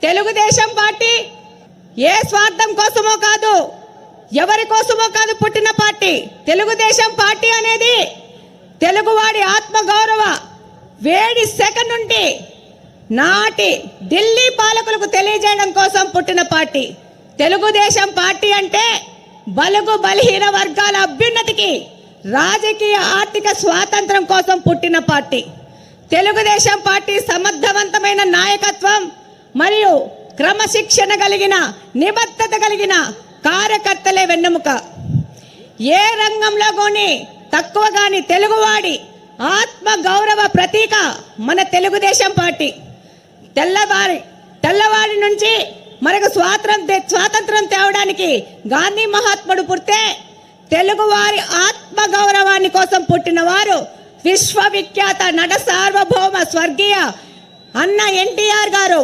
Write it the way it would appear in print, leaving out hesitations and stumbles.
Telugu Desam party ఏ స్వార్థం కోసమో కాదు, ఎవరి కోసమో కాదు పుట్టిన పార్టీ. తెలుగుదేశం పార్టీ అనేది తెలుగువాడి ఆత్మగౌరవ వేడి సెకండ్ నుండి నాటి ఢిల్లీ పాలకులకు తెలియజేయడం కోసం పుట్టిన పార్టీ. తెలుగుదేశం పార్టీ అంటే బలుగు బలహీన వర్గాల అభ్యున్నతికి, రాజకీయ ఆర్థిక స్వాతంత్రం కోసం పుట్టిన పార్టీ. తెలుగుదేశం పార్టీ సమర్థవంతమైన నాయకత్వం మరియు క్రమశిక్షణ కలిగిన, నిబద్ధత కలిగిన కార్యకర్తలే వెన్నెముక. ఏ రంగంలో కానీ తక్కువ కానీ తెలుగువాడి ఆత్మ గౌరవ ప్రతీక మన తెలుగుదేశం పార్టీ. తెల్లవాడి నుంచి మనకు స్వాతంత్రం తేవడానికి గాంధీ మహాత్ముడు పుడితే, తెలుగువారి ఆత్మ గౌరవాన్ని కోసం పుట్టిన వారు విశ్వవిఖ్యాత నట సార్వభౌమ స్వర్గీయ అన్న ఎన్టీఆర్ గారు.